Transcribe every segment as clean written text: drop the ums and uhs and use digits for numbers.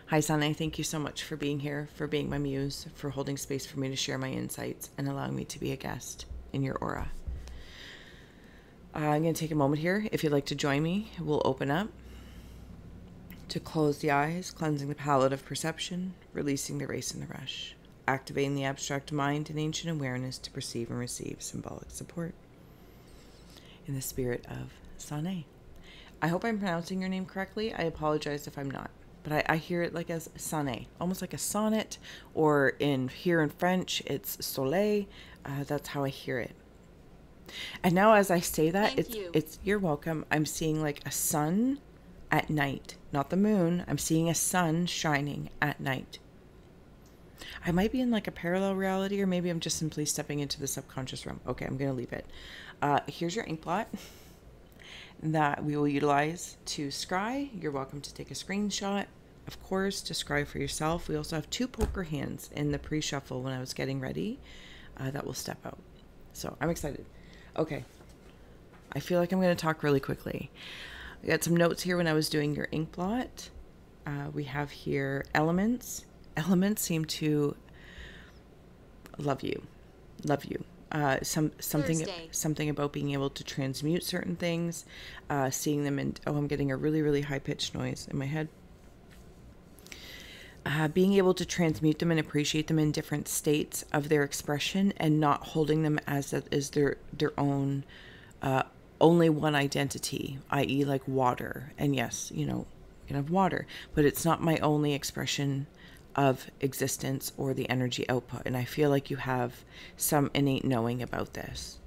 Hi, Sanne. Thank you so much for being here, for being my muse, for holding space for me to share my insights and allowing me to be a guest in your aura. I'm going to take a moment here. If you'd like to join me, we'll open up to close the eyes, cleansing the palette of perception, releasing the race and the rush, activating the abstract mind and ancient awareness to perceive and receive symbolic support. In the spirit of Sanne. I hope I'm pronouncing your name correctly. I apologize if I'm not. But I hear it like as Sanne, almost like a sonnet, or here in French, it's soleil. That's how I hear it. And now as I say that, you're welcome. I'm seeing like a sun at night, not the moon. I'm seeing a sun shining at night. I might be in like a parallel reality, or maybe I'm just simply stepping into the subconscious realm. Okay, I'm going to leave it. Here's your ink blot that we will utilize to scry. You're welcome to take a screenshot, of course, to scry for yourself. We also have 2 poker hands in the pre-shuffle when I was getting ready that will step out. So I'm excited. Okay. I feel like I'm going to talk really quickly. I got some notes here when I was doing your ink blot. We have here elements. Elements seem to love you. Something about being able to transmute certain things, seeing them in, I'm getting a really, really high-pitched noise in my head. Being able to transmute them and appreciate them in different states of their expression and not holding them as their own, only one identity, i.e. like water. And yes, you can have water, but it's not my only expression of existence or the energy output. And I feel like you have some innate knowing about this.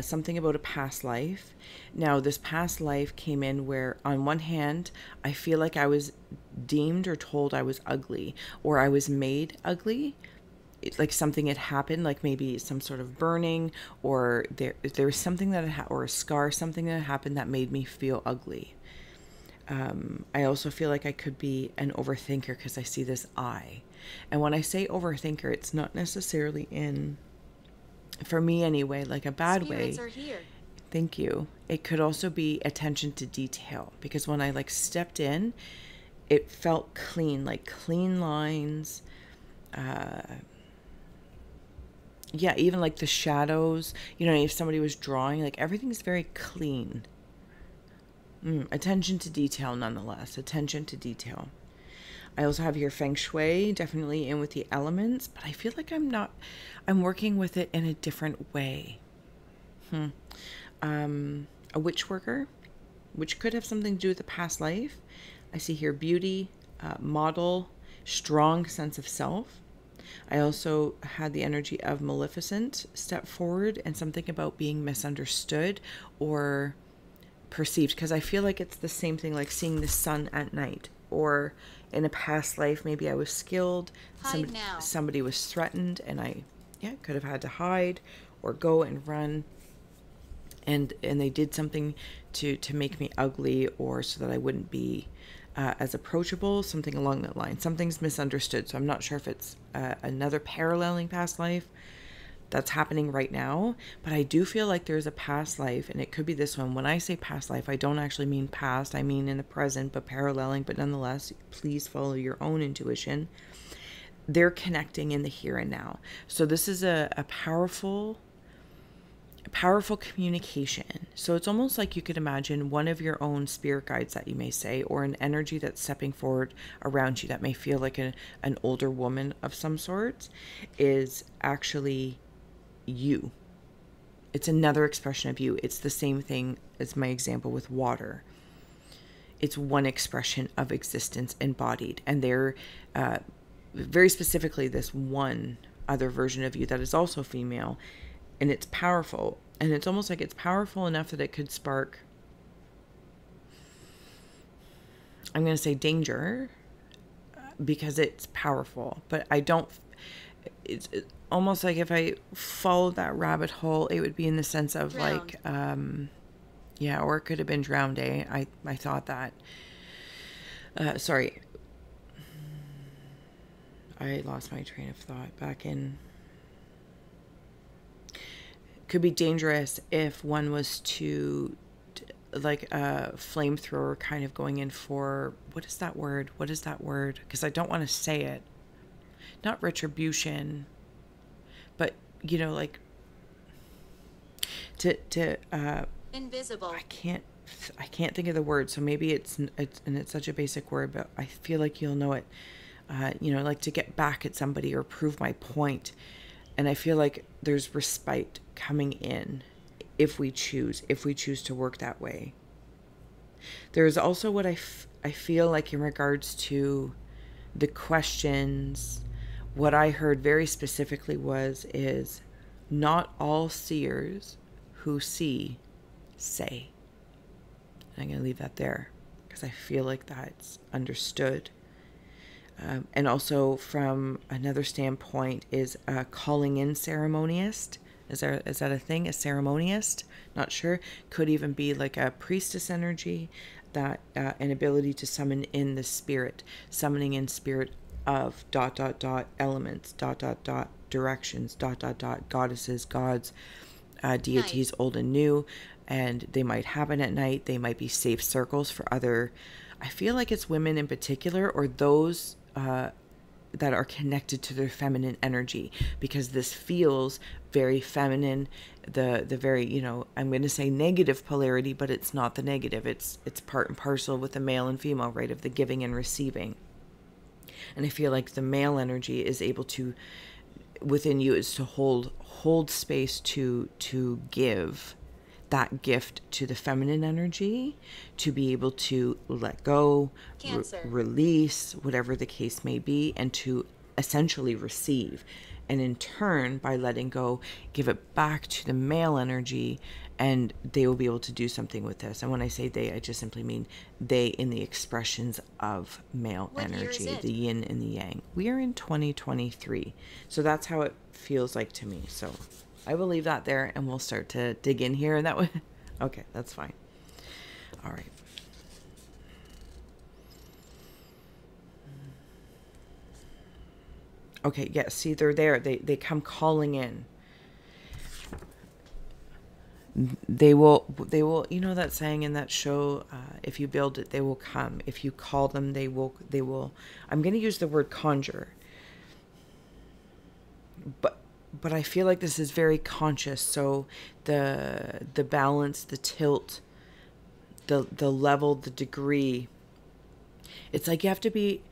Something about a past life. Now, this past life came in where, on one hand, I feel like I was deemed or told I was ugly, or I was made ugly. Like something had happened, like maybe some sort of burning, or there was something that or a scar, something that happened that made me feel ugly. I also feel like I could be an overthinker because I see this eye. And when I say overthinker, it's not necessarily for me anyway, like a bad way. Spirits are here. Thank you. It could also be attention to detail, because when I like stepped in, it felt clean, like clean lines. Yeah, even like the shadows, if somebody was drawing, like everything's very clean. Attention to detail, nonetheless. Attention to detail. I also have here Feng Shui, definitely in with the elements, but I feel like I'm working with it in a different way. A witch worker, which could have something to do with the past life. I see here beauty, model, strong sense of self. I also had the energy of Maleficent step forward, and something about being misunderstood or perceived, because I feel like it's the same thing, like seeing the sun at night, or in a past life maybe I was skilled, somebody was threatened, and I could have had to hide or go and run, and they did something to make me ugly, or so that I wouldn't be as approachable, something along that line. Something's misunderstood, so I'm not sure if it's another paralleling past life that's happening right now, but I do feel like there's a past life, and it could be this one. When I say past life, I don't actually mean past, I mean in the present, but paralleling. But nonetheless, please follow your own intuition. They're connecting in the here and now. So this is a powerful communication. So it's almost like you could imagine one of your own spirit guides, that you may say, or an energy that's stepping forward around you that may feel like an older woman of some sort, is actually you. It's another expression of you. It's the same thing as my example with water. It's one expression of existence embodied, and they're very specifically this one other version of you that is also female, and it's powerful, and it's almost like it's powerful enough that it could spark, I'm going to say, danger, because it's powerful. But it's almost like if I followed that rabbit hole, it would be in the sense of drowned. Like, or it could have been drowned. I thought that. Sorry. I lost my train of thought back in. Could be dangerous if one was to like a flamethrower kind of going in for, what is that word? What is that word? Because I don't want to say it. Not retribution, but, you know, like to invisible. I can't think of the word, so maybe it's and it's such a basic word, but I feel like you'll know it. You know, like to get back at somebody or prove my point. And I feel like there's respite coming in if we choose to work that way. There's also what I feel like in regards to the questions, what I heard very specifically is not all seers who see say. And I'm going to leave that there because I feel like that's understood. And also from another standpoint is a calling in ceremoniist. Is that a thing? A ceremoniist? Not sure. Could even be like a priestess energy, that an ability to summon in the spirit, summoning in spirit of ... elements ... directions ... goddesses, gods, deities, Night. old and new, and they might happen at night. They might be safe circles for other. I feel like it's women in particular, or those that are connected to their feminine energy, because this feels very feminine. The very, you know, I'm going to say negative polarity, but it's not the negative. It's part and parcel with the male and female, right, of the giving and receiving. And I feel like the male energy is able to, within you, is to hold space to give that gift to the feminine energy, to be able to let go, release, whatever the case may be, and to essentially receive. And in turn, by letting go, give it back to the male energy, and they will be able to do something with this. And when I say they, I just simply mean they in the expressions of male energy, the yin and the yang. We are in 2023. So that's how it feels like to me. So I will leave that there, and we'll start to dig in here. And that way, okay, that's fine. All right. Okay, yes, see, they're there. They come calling in. They will, you know that saying in that show, if you build it, they will come. If you call them, they will, I'm going to use the word conjure. But I feel like this is very conscious. So the balance, the tilt, the level, the degree, it's like you have to be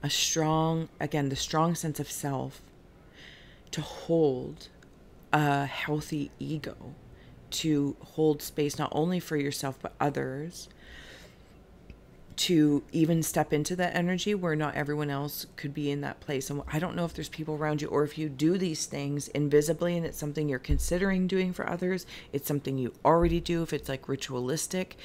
a strong, again, the strong sense of self to hold a healthy ego, to hold space not only for yourself but others, to even step into that energy where not everyone else could be in that place. And I don't know if there's people around you, or if you do these things invisibly and it's something you're considering doing for others, it's something you already do, if it's like ritualistic,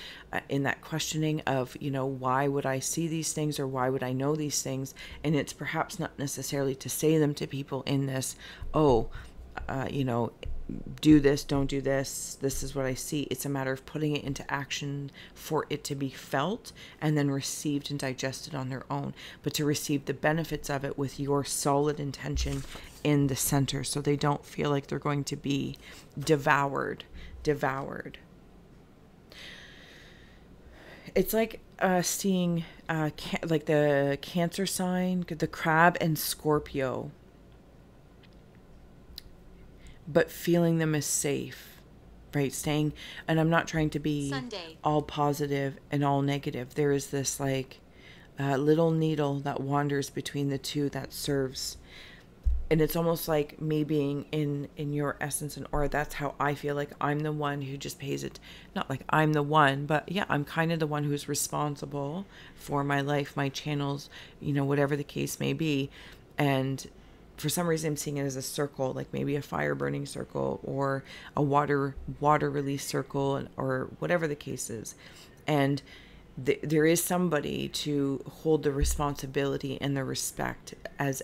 in that questioning of, you know, why would I see these things, or why would I know these things? And it's perhaps not necessarily to say them to people in this, you know, do this, don't do this, this is what I see. It's a matter of putting it into action for it to be felt and then received and digested on their own, but to receive the benefits of it with your solid intention in the center, so they don't feel like they're going to be devoured. It's like seeing like the Cancer sign, the crab and Scorpio, but feeling them as safe, right? Staying, and I'm not trying to be Sunday. all positive and all negative. There is this like little needle that wanders between the two that serves. And it's almost like me being in your essence and aura. That's how I feel like I'm the one who just pays it. Not like I'm the one, but yeah, I'm kind of the one who's responsible for my life, my channels, you know, whatever the case may be. And for some reason I'm seeing it as a circle, like maybe a fire burning circle, or a water release circle, or whatever the case is. And there is somebody to hold the responsibility and the respect, as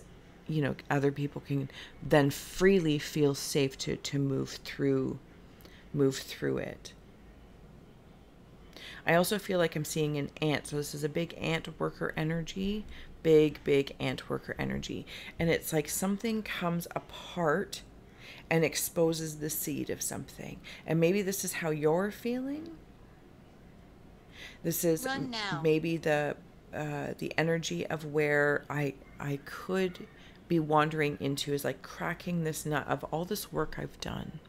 you know, other people can then freely feel safe to move through it. I also feel like I'm seeing an ant. So this is a big ant worker energy, big ant worker energy. And it's like something comes apart and exposes the seed of something. And maybe this is how you're feeling. This is Run now. maybe the energy of where I could be wandering into, is like cracking this nut of all this work I've done.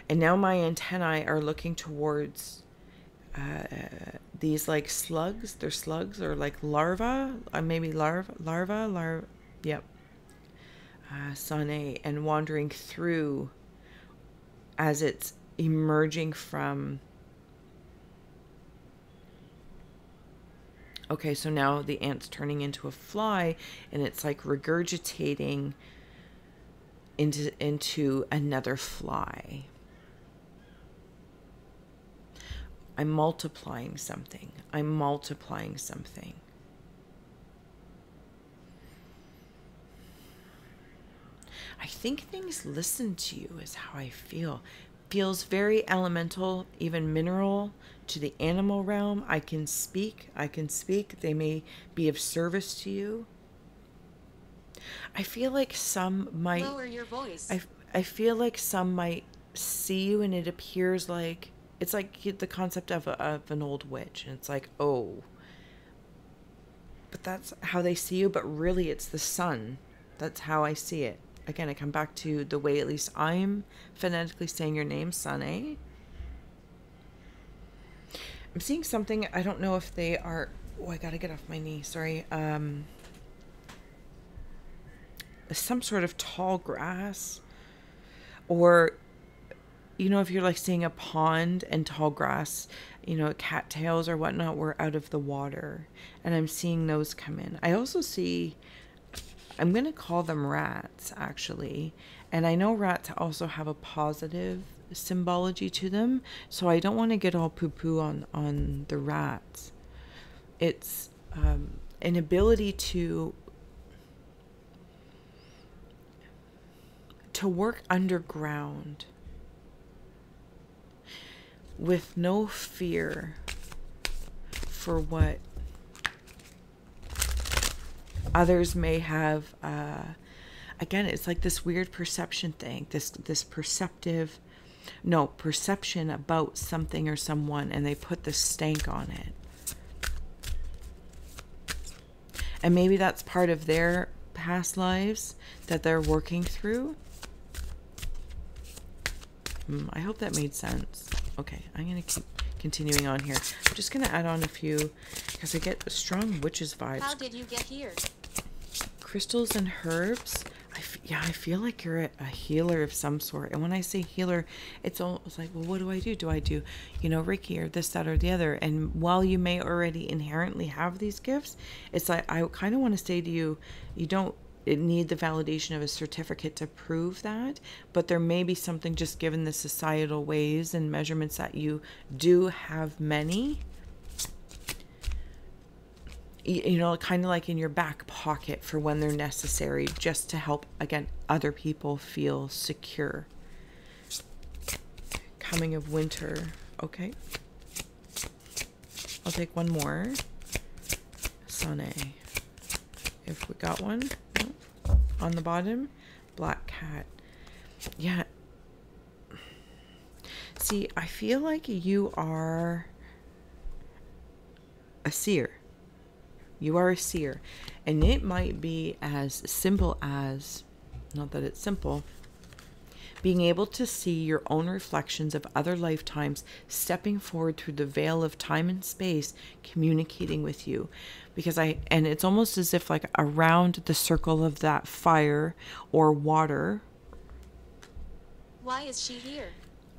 And now my antennae are looking towards these like slugs. They're slugs or like larvae, maybe larva. Yep. Sanne, and wandering through as it's emerging from. Okay, so now the ant's turning into a fly, and it's like regurgitating into another fly. I'm multiplying something. I'm multiplying something. I think things listen to you is how I feel. Feels very elemental, even mineral, to the animal realm. I can speak. They may be of service to you. I feel like some might Lower your voice. I feel like some might see you, and it appears like it's like the concept of an old witch, and it's like, oh, but that's how they see you, but really it's the sun. That's how I see it. Again, I come back to the way at least I'm phonetically saying your name, Sanne. I'm seeing something. I don't know if they are. Oh, I gotta get off my knee. Sorry. Some sort of tall grass, or if you're like seeing a pond and tall grass, cattails or whatnot were out of the water, and I'm seeing those come in. I also see, I'm going to call them rats, actually. And I know rats also have a positive symbology to them, so I don't want to get all poo-poo on the rats. It's an ability to work underground with no fear for what others may have. Again, it's like this weird perception thing, this perception about something or someone, and they put this stank on it. And maybe that's part of their past lives that they're working through. I hope that made sense. Okay, I'm going to keep continuing on here. I'm just going to add on a few, because I get strong witches vibes. How did you get here? Crystals and herbs. I feel like you're a healer of some sort. And when I say healer, it's almost like, well, what do I do? Do I do, Reiki or this, that, or the other? And while you may already inherently have these gifts, it's like, I kind of want to say to you, you don't need the validation of a certificate to prove that, but there may be something, just given the societal ways and measurements, that you do have many, kind of like in your back pocket for when they're necessary, just to help, again, other people feel secure. Coming of winter. Okay, I'll take one more. Sanne, if we got one. No. On the bottom, black cat. Yeah. See, I feel like you are a seer. You are a seer. And it might be as simple as, not that it's simple, being able to see your own reflections of other lifetimes stepping forward through the veil of time and space, communicating with you. Because and it's almost as if like around the circle of that fire or water. Why is she here?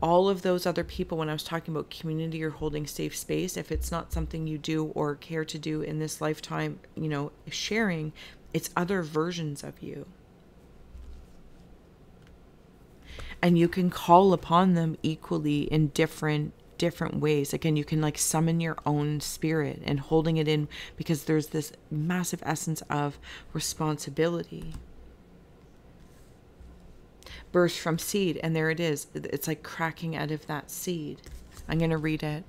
All of those other people, when I was talking about community or holding safe space, if it's not something you do or care to do in this lifetime, sharing, it's other versions of you. And you can call upon them equally in different ways. Again, you can like summon your own spirit and holding it in, because there's this massive essence of responsibility. Birth from seed, and there it is. It's like cracking out of that seed. I'm going to read it.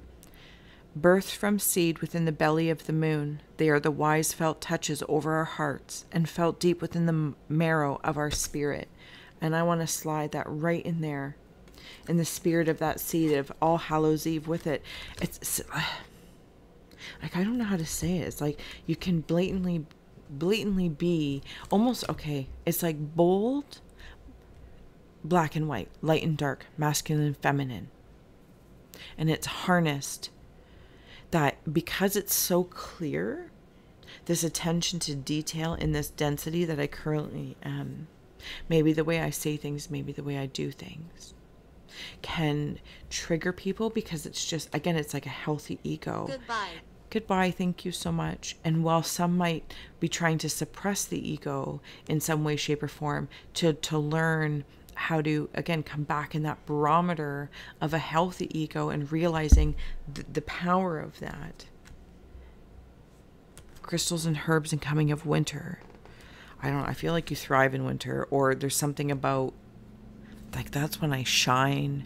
Birth from seed within the belly of the moon. They are the wise felt touches over our hearts and felt deep within the marrow of our spirit. And I want to slide that right in there. in the spirit of that seed of All Hallows Eve with it. It's like, I don't know how to say it. It's like you can blatantly be almost, okay, it's like bold, black and white, light and dark, masculine and feminine. And it's harnessed that because it's so clear, this attention to detail in this density that I currently am, maybe the way I say things, maybe the way I do things, can trigger people because it's just, again, it's like a healthy ego. Goodbye, thank you so much. And while some might be trying to suppress the ego in some way, shape, or form, to learn how to, again, come back in that barometer of a healthy ego and realizing the power of that. Crystals and herbs and coming of winter. I feel like you thrive in winter, or there's something about, like, that's when I shine.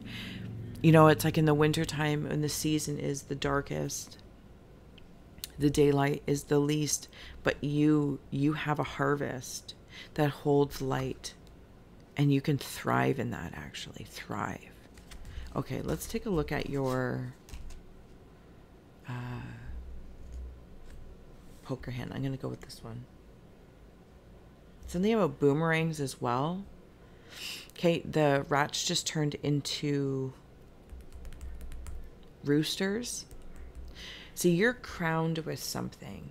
You know, it's like in the wintertime when the season is the darkest, the daylight is the least, but you have a harvest that holds light, and you can thrive in that, actually thrive. Okay, let's take a look at your poker hand. I'm going to go with this one. Something about boomerangs as well. Okay, the rats just turned into roosters. So you're crowned with something.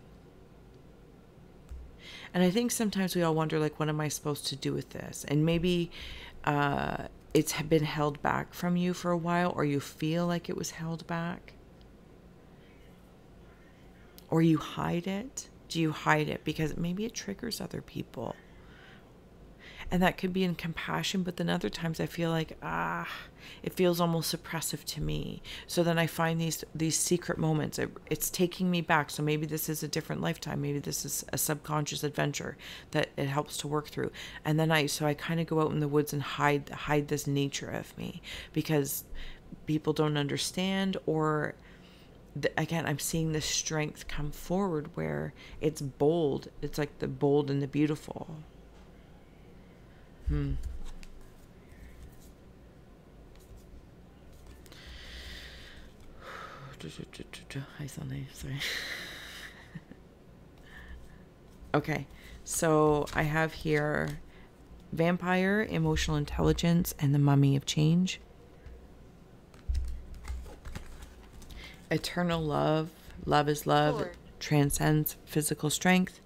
And I think sometimes we all wonder, like, what am I supposed to do with this? And maybe it's been held back from you for a while, or you feel like it was held back. Or you hide it. Do you hide it because maybe it triggers other people? And that could be in compassion, but then other times I feel like, it feels almost suppressive to me. So then I find these secret moments. It's taking me back. So maybe this is a different lifetime. Maybe this is a subconscious adventure that it helps to work through. And then I kind of go out in the woods and hide this nature of me because people don't understand, or again, I'm seeing this strength come forward where it's bold. It's like the bold and the beautiful. Hi, Sanne. Sorry. Okay, so I have here vampire, emotional intelligence, and the mummy of change. Eternal love. Love is love. 4. Transcends physical strength.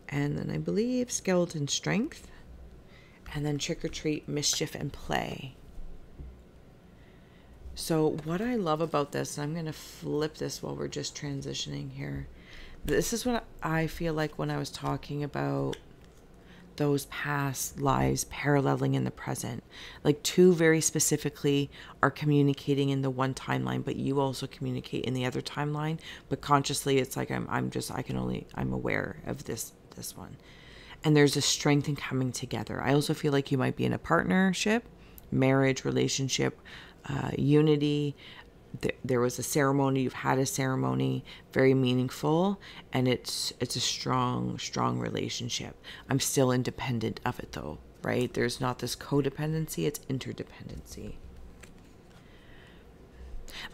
And then I believe skeleton strength. And then trick or treat, mischief, and play. So what I love about this, and I'm going to flip this while we're just transitioning here. This is what I feel like when I was talking about those past lives paralleling in the present. Like, two very specifically are communicating in the one timeline, but you also communicate in the other timeline. But consciously, it's like I'm aware of this one. And there's a strength in coming together. I also feel like you might be in a partnership, marriage, relationship, unity. There was a ceremony. You've had a ceremony, very meaningful, and it's a strong relationship. I'm still independent of it, though, right? There's not this codependency. It's interdependency.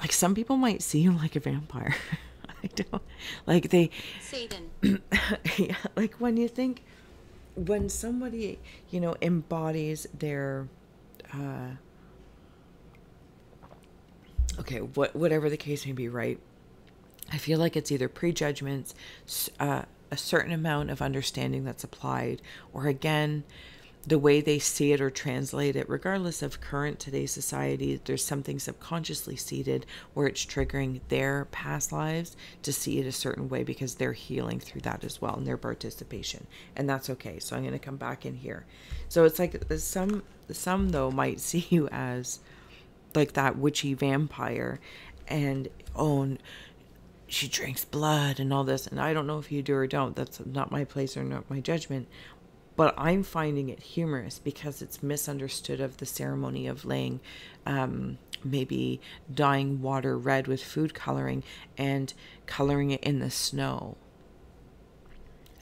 Like, some people might see you like a vampire. I don't like Satan. Yeah, like when somebody, embodies their, whatever the case may be, right? I feel like it's either prejudgments, a certain amount of understanding that's applied, or again, the way they see it or translate it, regardless of today's society, there's something subconsciously seated where it's triggering their past lives to see it a certain way because they're healing through that as well in their participation. And that's okay. So I'm going to come back in here. So it's like some though might see you as like that witchy vampire and, she drinks blood and all this. And I don't know if you do or don't. That's not my place or not my judgment. But I'm finding it humorous because it's misunderstood of the ceremony of laying, maybe dyeing water red with food coloring and coloring it in the snow.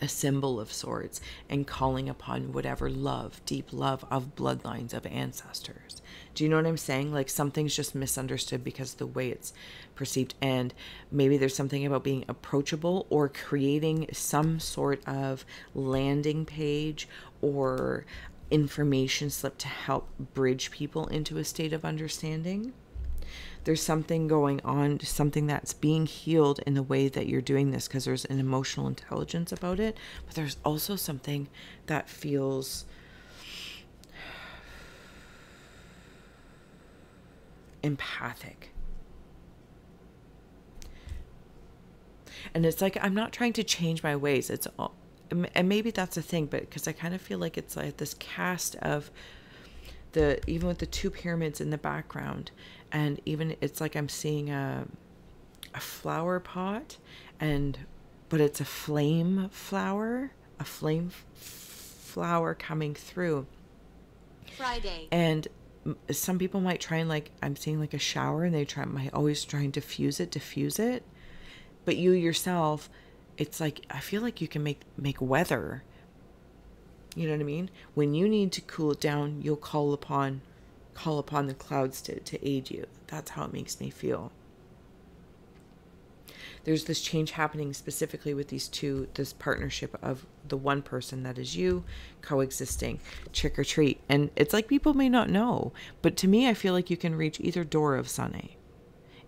a symbol of sorts, and calling upon whatever love, deep love of bloodlines of ancestors. Do you know what I'm saying? Like something's just misunderstood because of the way it's perceived. And maybe there's something about being approachable or creating some sort of landing page or information slip to help bridge people into a state of understanding. There's something going on, something that's being healed in the way that you're doing this, because there's an emotional intelligence about it. But there's also something that feels empathic. And it's like, I'm not trying to change my ways. It's all, and maybe that's a thing, but because I kind of feel like it's like this cast of the, even with the two pyramids in the background, and even it's like I'm seeing a flower pot, but it's a flame flower coming through. Friday. And some people might try and, like, I'm seeing like a shower, and might always try and diffuse it. But you yourself, it's like, I feel like you can make weather. You know what I mean? When you need to cool it down, you'll call upon the clouds to aid you. That's how it makes me feel. There's this change happening specifically with this partnership of the one person that is you coexisting, trick or treat. And it's like people may not know, but to me, I feel like you can reach either door of Sanne.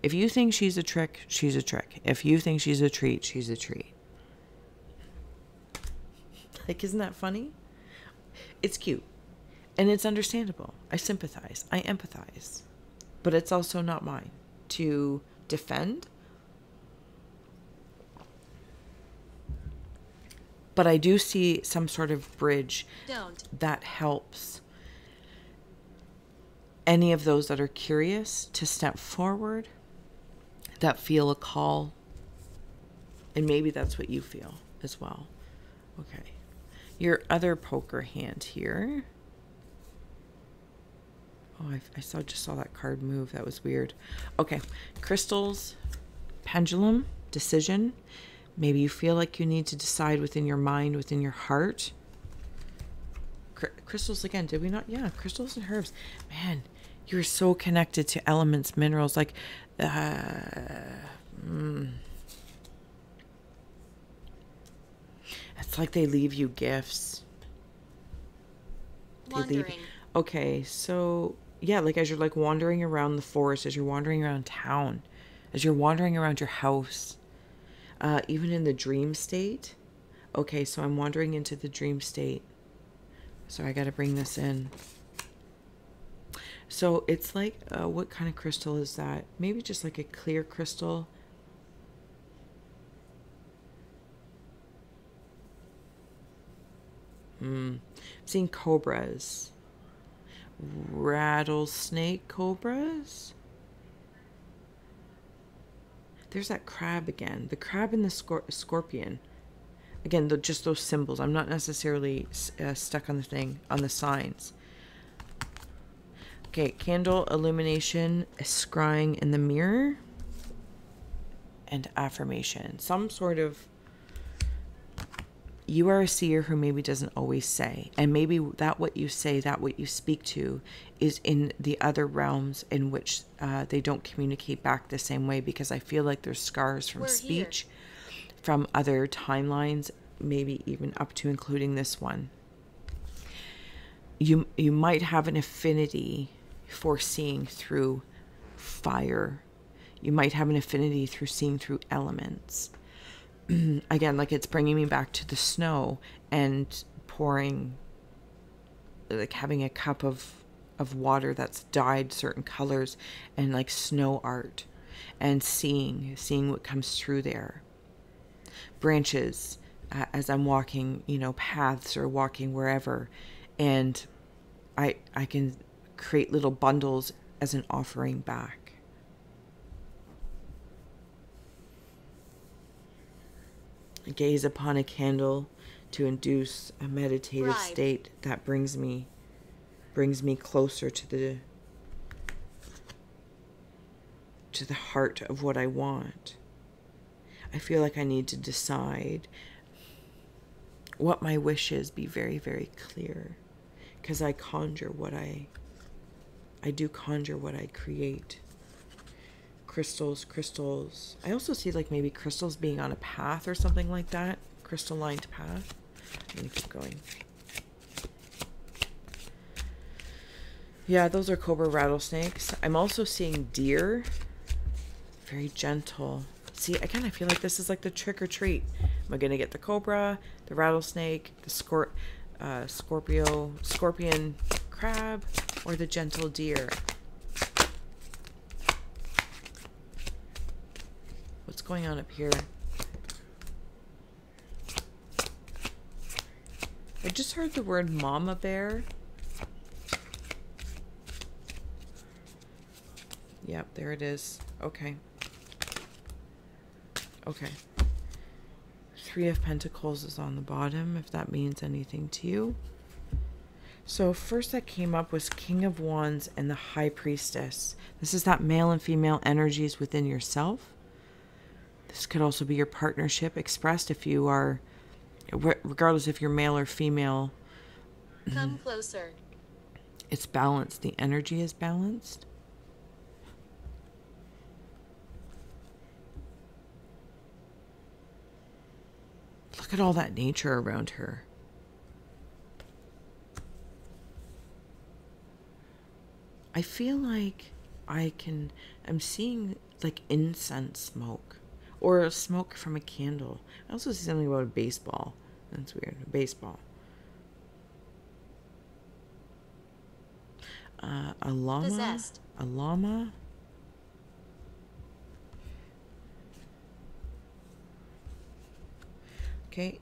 If you think she's a trick, she's a trick. If you think she's a treat, she's a treat. Like, isn't that funny? It's cute. And it's understandable. I sympathize. I empathize. But it's also not mine to defend. But I do see some sort of bridge that helps any of those that are curious to step forward, that feel a call. And maybe that's what you feel as well. Okay. Your other poker hand here. Oh, I just saw that card move. That was weird. Okay. Crystals, pendulum, decision. Maybe you feel like you need to decide within your mind, within your heart. Crystals again, did we not? Yeah, crystals and herbs. Man, you're so connected to elements, minerals. Like, it's like they leave you gifts. Wandering. Okay, so yeah, like as you're like wandering around the forest, as you're wandering around town, as you're wandering around your house, even in the dream state. Okay, so I'm wandering into the dream state. So I got to bring this in. So it's like, what kind of crystal is that? Maybe just like a clear crystal. I'm seeing cobras. Rattlesnake cobras. There's that crab again. The crab and the scorpion. Again, just those symbols. I'm not necessarily stuck on the thing, on the signs. Okay, candle, illumination, scrying in the mirror, and affirmation. Some sort of, you are a seer who maybe doesn't always say. And maybe that what you say, that what you speak to is in the other realms in which they don't communicate back the same way, because I feel like there's scars from speech, from other timelines, maybe even up to including this one. You might have an affinity for seeing through fire. You might have an affinity through seeing through elements. Again, like it's bringing me back to the snow and pouring, like having a cup of water that's dyed certain colors, and like snow art, and seeing what comes through there. Branches, as I'm walking, paths or walking wherever, and I can create little bundles as an offering back. Gaze upon a candle to induce a meditative state that brings me closer to the heart of what I want. I feel like I need to decide. what my wish is be very, very clear. Because I conjure what I do conjure what I create. Crystals. I also see like maybe crystals being on a path or something like that. Crystal lined path. I'm going to keep going. Yeah, those are cobra rattlesnakes. I'm also seeing deer. Very gentle. See, again, I feel like this is like the trick or treat. Am I going to get the cobra, the rattlesnake, the scorpion crab, or the gentle deer? What's going on up here? I just heard the word mama bear. Yep, there it is. Okay. Okay. Three of Pentacles is on the bottom, if that means anything to you. So first that came up was King of Wands and the High Priestess. This is that male and female energies within yourself. This could also be your partnership expressed if you are, regardless if you're male or female. Come closer. It's balanced. The energy is balanced. Look at all that nature around her. I feel like I'm seeing like incense smoke or smoke from a candle. I also see something about a baseball. That's weird. A baseball. A llama. Possessed. A llama. Okay,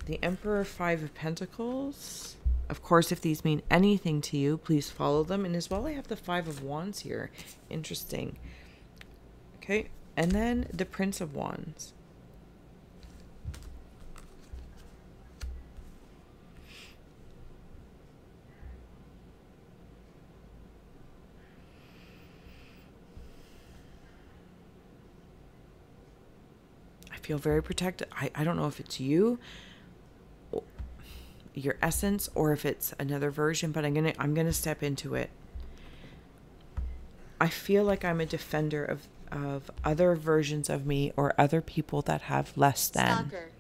the Emperor, Five of Pentacles. Of course, if these mean anything to you, please follow them. And as well, I have the Five of Wands here. Interesting. Okay, and then the Prince of Wands. Feel very protected. I don't know if it's you, your essence, or if it's another version, but I'm gonna step into it. I feel like I'm a defender of other versions of me or other people that have less than. Stalker.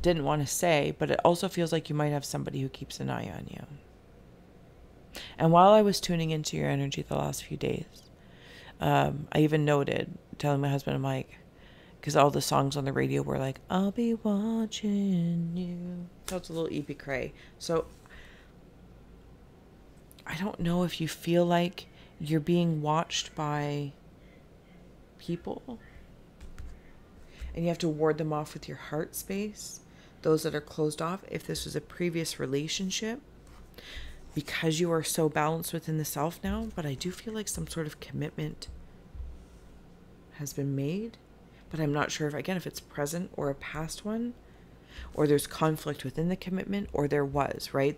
Didn't want to say, but it also feels like you might have somebody who keeps an eye on you. And while I was tuning into your energy the last few days, I even noted, telling my husband, I'm like, because all the songs on the radio were like, I'll be watching you. So it's a little eepy cray. So I don't know if you feel like you're being watched by people and you have to ward them off with your heart space. Those that are closed off, if this was a previous relationship, because you are so balanced within the self now, but I do feel like some sort of commitment has been made, but I'm not sure if it's present or a past one, or there's conflict within the commitment, or there was, right?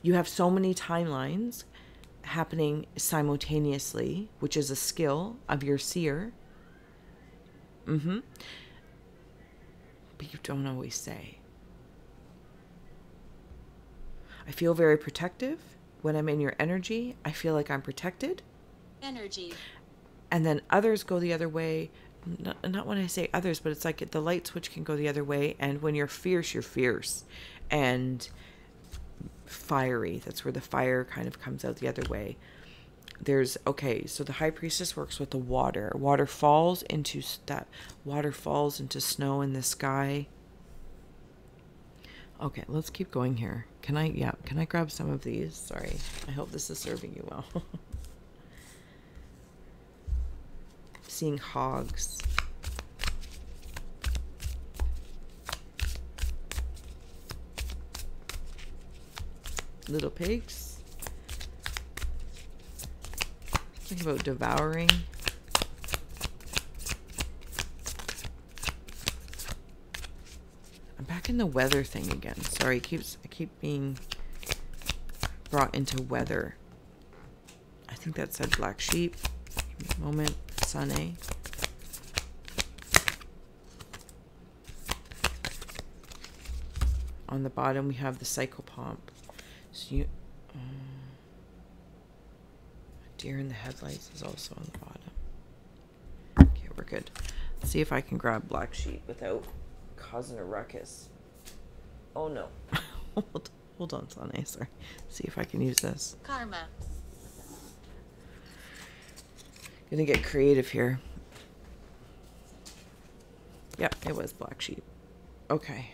You have so many timelines happening simultaneously, which is a skill of your seer. But you don't always say. I feel very protective when I'm in your energy. I feel like I'm protected. Energy. And then others go the other way. Not when I say others, but it's like the light switch can go the other way. And when you're fierce and fiery. That's where the fire kind of comes out the other way. So the High Priestess works with the water. Water falls into snow in the sky. Okay, let's keep going here. Can I grab some of these? Sorry. I hope this is serving you well. Seeing hogs. Little pigs. Think about devouring. I'm back in the weather thing again. Sorry, I keep being brought into weather. I think that said black sheep. Give me a moment. Sanne. on the bottom we have the psychopomp. So you, deer in the headlights is also on the bottom. Okay, we're good. Let's see if I can grab black sheep without causing a ruckus. Oh no. Hold on, Sanne. Sorry. See if I can use this. Karma. Gonna get creative here. Yep, it was black sheep. Okay.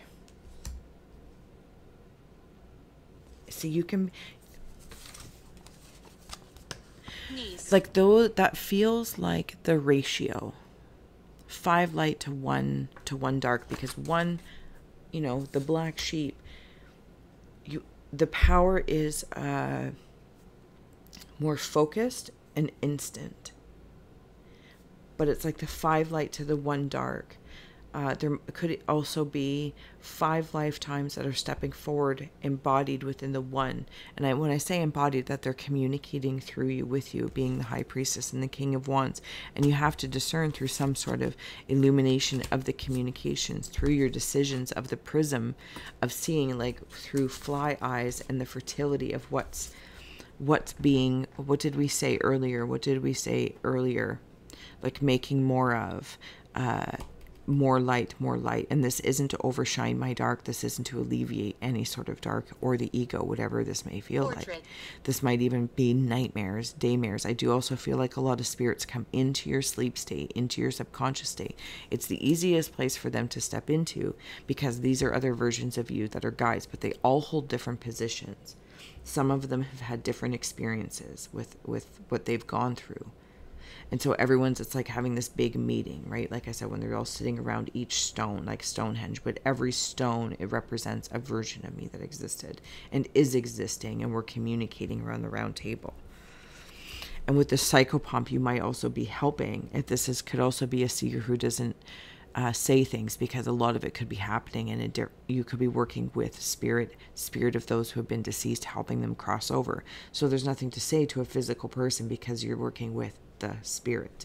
See, you can, Knees. like, though that feels like the ratio, 5 light to 1 dark, because one, you know, the black sheep, the power is more focused and instant, but it's like the 5 light to the 1 dark. There could also be 5 lifetimes that are stepping forward, embodied within the 1. And when I say embodied, that they're communicating through you, with you, being the High Priestess and the King of Wands. And you have to discern through some sort of illumination of the communications, through your decisions of the prism of seeing, like through fly eyes, and the fertility of what's being, what did we say earlier? Like making more of, more light. And this isn't to overshine my dark. This isn't to alleviate any sort of dark or the ego, whatever this may feel like. This might even be nightmares, daymares. I do also feel like a lot of spirits come into your sleep state, into your subconscious state. It's the easiest place for them to step into, because these are other versions of you that are guides, but they all hold different positions. Some of them have had different experiences with what they've gone through. And so it's like having this big meeting, right? Like I said, when they're all sitting around each stone, like Stonehenge, but every stone, it represents a version of me that existed and is existing, and we're communicating around the round table. And with the psychopomp, you might also be helping. If this could also be a seer who doesn't say things, because a lot of it could be happening, and you could be working with spirit of those who have been deceased, helping them cross over. So there's nothing to say to a physical person, because you're working with the spirit.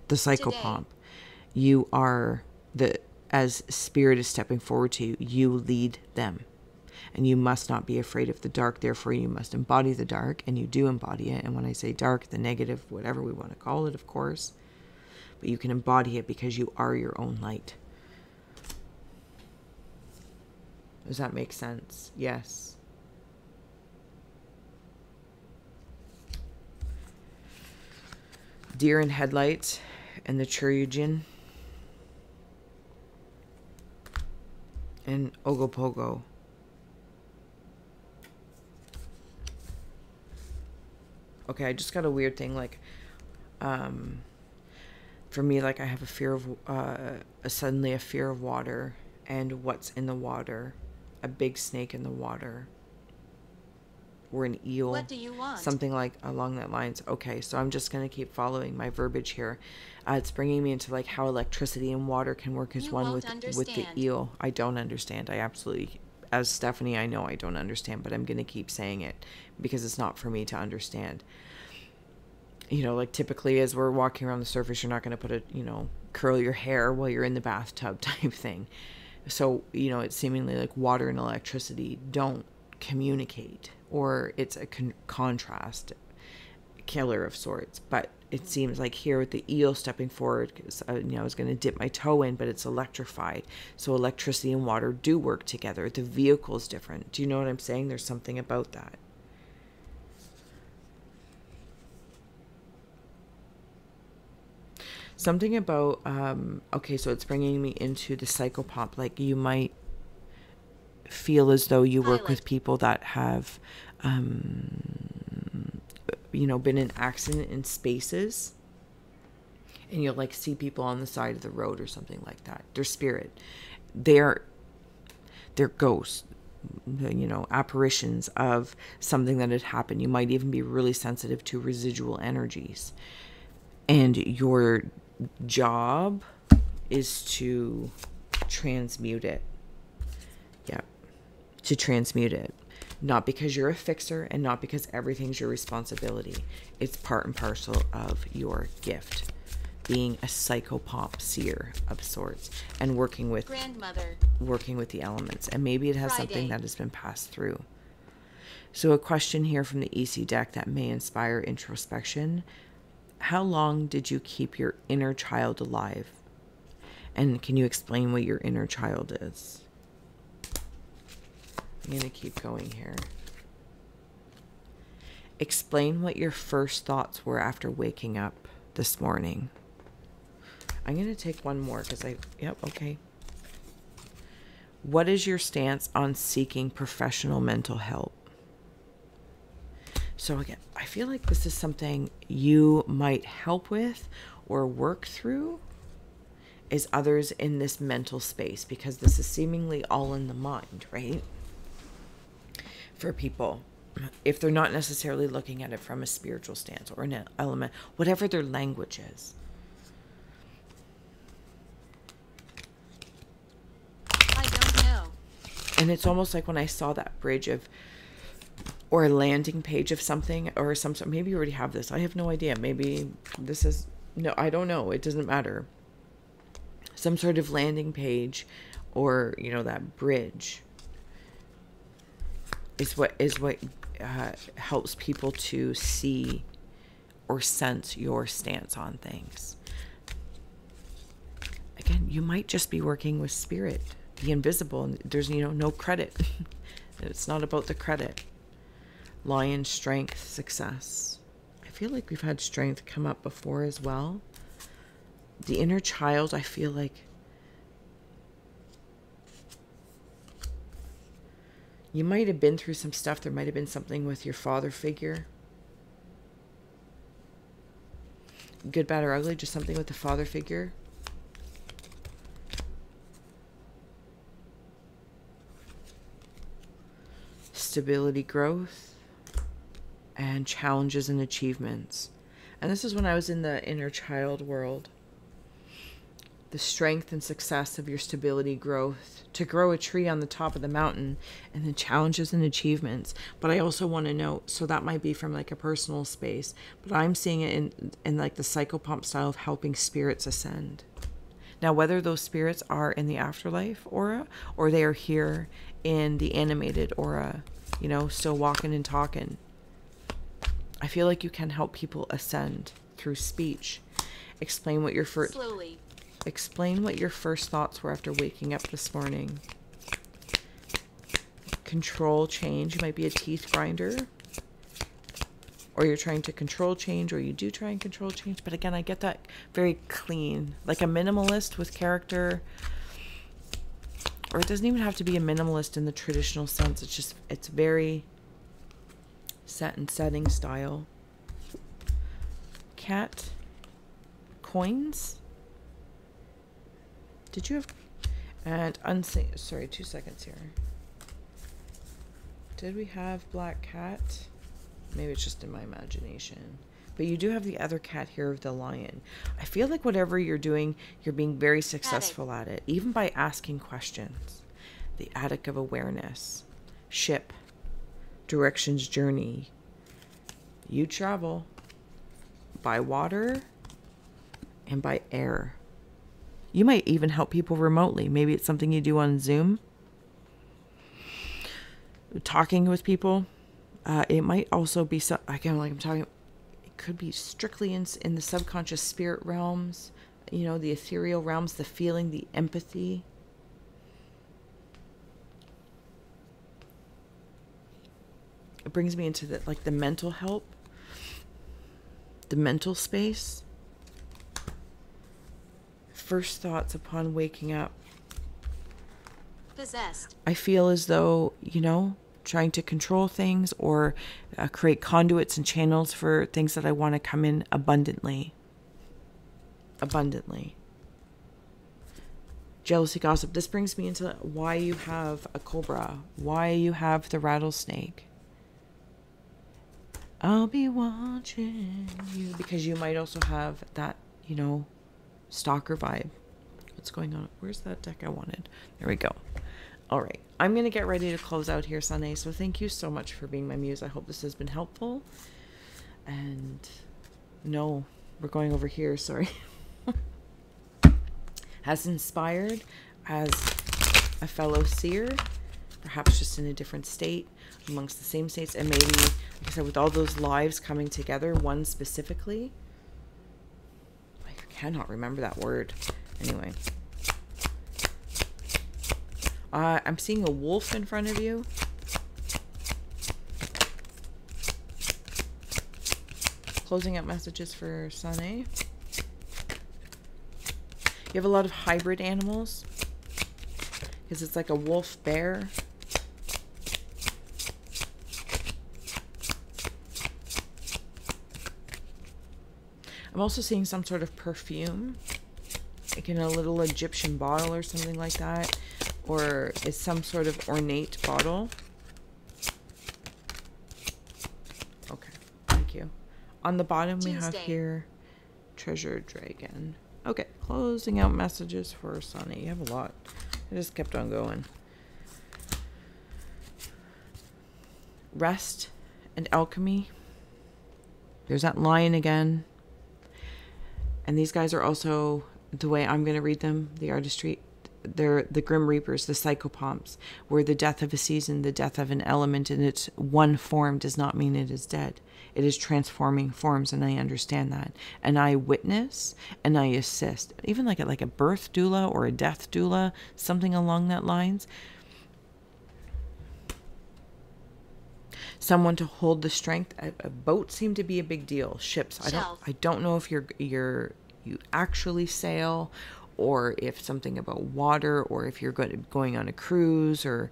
The psychopomp, you are as spirit is stepping forward to you, you lead them, and you must not be afraid of the dark. Therefore you must embody the dark, and you do embody it. And when I say dark, the negative, whatever we want to call it, of course, but you can embody it because you are your own light. Does that make sense? Yes. Deer in headlights and the Churyujin and Ogopogo. Okay, I just got a weird thing, like, for me, like, I have a fear of, suddenly a fear of water and what's in the water. A big snake in the water. Or an eel. What do you want? Something like along that lines. Okay, so I'm just going to keep following my verbiage here. It's bringing me into like how electricity and water can work as one with the eel. I don't understand. I absolutely, as Stephanie, I know I don't understand, but I'm going to keep saying it because it's not for me to understand. You know, like typically as we're walking around the surface, you're not going to put curl your hair while you're in the bathtub type thing. So, it's seemingly like water and electricity don't communicate, or it's a contrast killer of sorts. But it seems like here with the eel stepping forward, because I was going to dip my toe in, but it's electrified. So electricity and water do work together. The vehicle is different. Do you know what I'm saying? There's something about that. Something about, okay, so it's bringing me into the psychopomp. Like you might feel as though you work with people that have, been in accident in spaces, and you'll like see people on the side of the road or something like that. They're spirit. They're ghosts, apparitions of something that had happened. You might even be really sensitive to residual energies. And your job is to transmute it. Yeah. To transmute it. Not because you're a fixer and not because everything's your responsibility. It's part and parcel of your gift. being a psychopomp seer of sorts and working with Grandmother. the elements. And maybe it has Friday. something that has been passed through. So a question here from the EC deck that may inspire introspection. How long did you keep your inner child alive? And can you explain what your inner child is? I'm going to keep going here. Explain what your first thoughts were after waking up this morning. I'm going to take one more because yep, okay. What is your stance on seeking professional mental help? So again, I feel like this is something you might help with or work through is others in this mental space, because this is seemingly all in the mind, right? For people, if they're not necessarily looking at it from a spiritual stance or an element, whatever their language is. I don't know. And it's almost like when I saw that bridge of, or a landing page of something, or some sort, maybe you already have this. I have no idea. Maybe this is, no, I don't know. It doesn't matter. Some sort of landing page, or, you know, that bridge is what helps people to see or sense your stance on things. Again, you might just be working with spirit, the invisible, and there's, you know, no credit. It's not about the credit. Lion, strength, success. I feel like we've had strength come up before as well. The inner child, I feel like you might have been through some stuff. There might have been something with your father figure. Good, bad, or ugly, just something with the father figure. Stability, growth, and challenges and achievements. And this is when I was in the inner child world. The strength and success of your stability, growth, to grow a tree on the top of the mountain, and the challenges and achievements. But I also want to note, so that might be from like a personal space, but I'm seeing it in like the psychopomp style of helping spirits ascend. Now, whether those spirits are in the afterlife aura or they are here in the animated aura, you know, still walking and talking, I feel like you can help people ascend through speech. Explain what your first thoughts were after waking up this morning. Control change. You might be a teeth grinder, or you're trying to control change, or you do try and control change. But again, I get that very clean, like a minimalist with character. Or it doesn't even have to be a minimalist in the traditional sense. It's just, it's very set and setting style. Cat. Coins. Did you have, and unseen, sorry, 2 seconds here. Did we have black cat? Maybe it's just in my imagination. But you do have the other cat here of the lion. I feel like whatever you're doing, you're being very successful at it. Even by asking questions. The attic of awareness. Ship. Directions, journey. You travel. By water. And by air. You might even help people remotely. Maybe it's something you do on Zoom. Talking with people. It might also be, again, like I'm talking, it could be strictly in the subconscious spirit realms, you know, the ethereal realms, the feeling, the empathy. It brings me into the mental help, the mental space. First thoughts upon waking up. Possessed. I feel as though, you know, trying to control things or create conduits and channels for things that I want to come in abundantly. Abundantly. Jealousy, gossip. This brings me into why you have a cobra, why you have the rattlesnake. I'll be watching you, because you might also have that, you know, stalker vibe. What's going on? Where's that deck I wanted? There we go. All right. I'm going to get ready to close out here, Sanne. So thank you so much for being my muse. I hope this has been helpful. And no, we're going over here. Sorry. as inspired as a fellow seer, perhaps just in a different state, amongst the same states, and maybe, like I said, with all those lives coming together, one specifically, I cannot remember that word. Anyway, I'm seeing a wolf in front of you. Closing out messages for Sanne. You have a lot of hybrid animals, because it's like a wolf bear. I'm also seeing some sort of perfume, like in a little Egyptian bottle or something like that, or it's some sort of ornate bottle. Okay, thank you. On the bottom we have here treasure dragon. Okay, closing out messages for Sanne. You have a lot. I just kept on going. Rest and alchemy. There's that lion again. And these guys are also, the way I'm going to read them, the artistry, they're the Grim Reapers, the Psychopomps, where the death of a season, the death of an element in its one form does not mean it is dead. It is transforming forms, and I understand that. And I witness and I assist. Even like a birth doula or a death doula, something along that lines. Someone to hold the strength. A boat seemed to be a big deal. Ships. I don't know if you actually sail, or if something about water, or if you're going on a cruise, or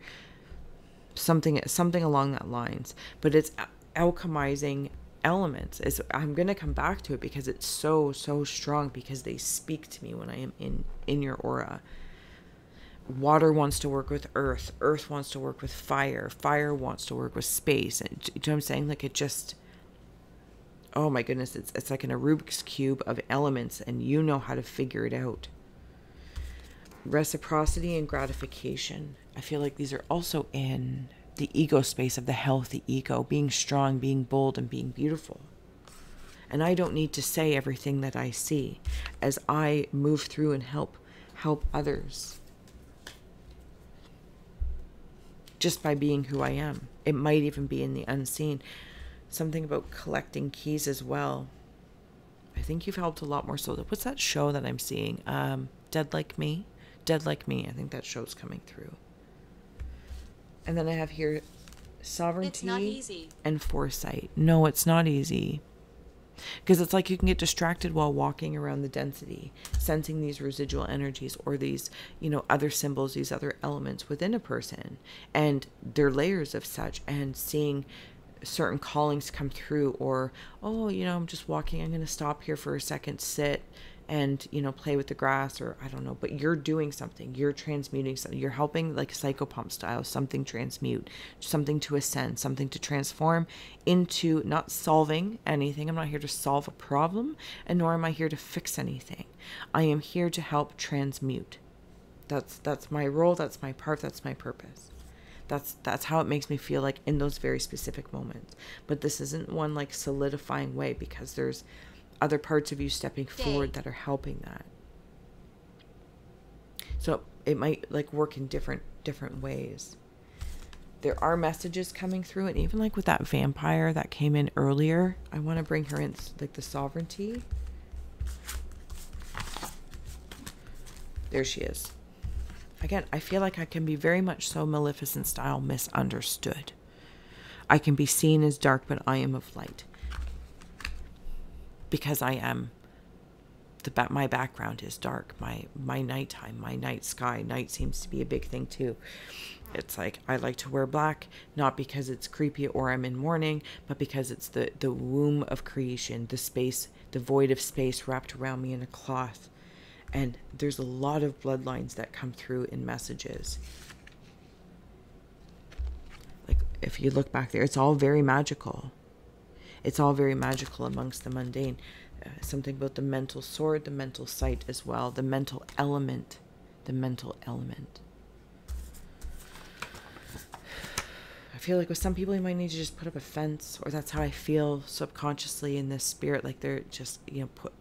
something along that lines. But it's alchemizing elements. I'm going to come back to it because it's so strong, because they speak to me when I am in your aura. Water wants to work with earth. Earth wants to work with fire. Fire wants to work with space. And, do you know what I'm saying? Like, it just, oh my goodness, it's like in a Rubik's Cube of elements, and you know how to figure it out. Reciprocity and gratification. I feel like these are also in the ego space of the healthy ego, being strong, being bold, and being beautiful. And I don't need to say everything that I see as I move through and help others. Just by being who I am. It might even be in the unseen. Something about collecting keys as well. I think you've helped a lot more. So what's that show that I'm seeing? Dead Like Me? Dead Like Me. I think that show's coming through. And then I have here sovereignty and foresight. No, it's not easy. Because it's like you can get distracted while walking around the density, sensing these residual energies or these, other symbols, these other elements within a person, and their layers of such, and seeing certain callings come through, or, I'm just walking, I'm going to stop here for a second, sit, and, play with the grass, or I don't know, but you're doing something, you're transmuting something, you're helping, like psychopomp style, something transmute, something to ascend, something to transform into, not solving anything. I'm not here to solve a problem, and nor am I here to fix anything. I am here to help transmute. That's my role, that's my part, that's my purpose. That's how it makes me feel like in those very specific moments. But this isn't one like solidifying way, because there's other parts of you stepping forward that are helping that. So it might like work in different ways. There are messages coming through, and even like with that vampire that came in earlier, I want to bring her in, like the sovereignty. There she is. Again, I feel like I can be very much so Maleficent style misunderstood. I can be seen as dark, but I am of light. Because I am, my background is dark. My nighttime, my night sky. Night seems to be a big thing too. It's like I like to wear black, not because it's creepy or I'm in mourning, but because it's the womb of creation, the space, the void of space wrapped around me in a cloth. And there's a lot of bloodlines that come through in messages. Like if you look back there, it's all very magical. It's all very magical amongst the mundane. Something about the mental sword, the mental sight as well, the mental element, I feel like with some people you might need to just put up a fence, or that's how I feel subconsciously in this spirit, like they're just,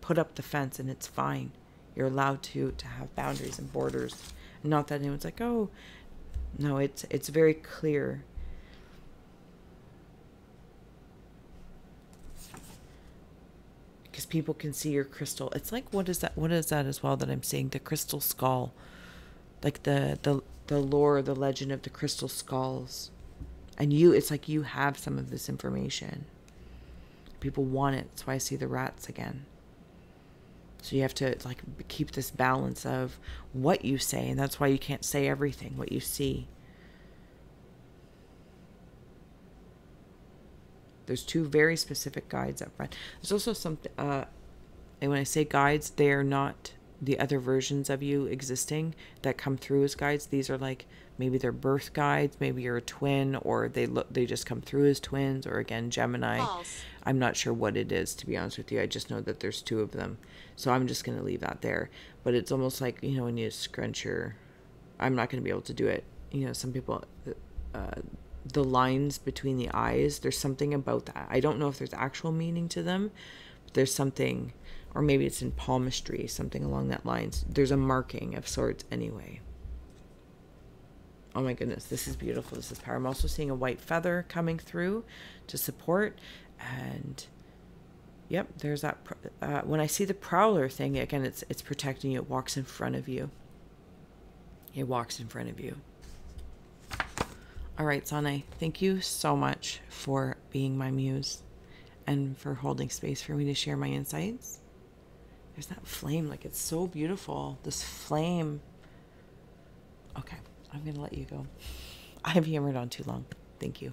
put up the fence and it's fine. You're allowed to have boundaries and borders. Not that anyone's like, oh, no, it's very clear. Because people can see your crystal. It's like, what is that? What is that as well that I'm seeing? The crystal skull. Like the lore, the legend of the crystal skulls. And it's like you have some of this information. People want it. That's why I see the rats again. So you have to like keep this balance of what you say. And that's why you can't say everything, what you see. There's 2 very specific guides up front. There's also something, and when I say guides, they're not the other versions of you existing that come through as guides. These are like, maybe they're birth guides, maybe you're a twin, or they just come through as twins, or again, Gemini. False. I'm not sure what it is, to be honest with you. I just know that there's 2 of them. So I'm just going to leave that there. But it's almost like, when you scrunch I'm not going to be able to do it. Some people, the lines between the eyes, there's something about that. I don't know if there's actual meaning to them, but there's something, or maybe it's in palmistry, something along that lines. There's a marking of sorts anyway. Oh my goodness, this is beautiful. This is power. I'm also seeing a white feather coming through to support. And yep, there's that. When I see the prowler thing, again, it's protecting you. It walks in front of you. It walks in front of you. All right, Sanne, thank you so much for being my muse and for holding space for me to share my insights. There's that flame, like it's so beautiful, this flame. Okay, I'm going to let you go. I've hammered on too long. Thank you.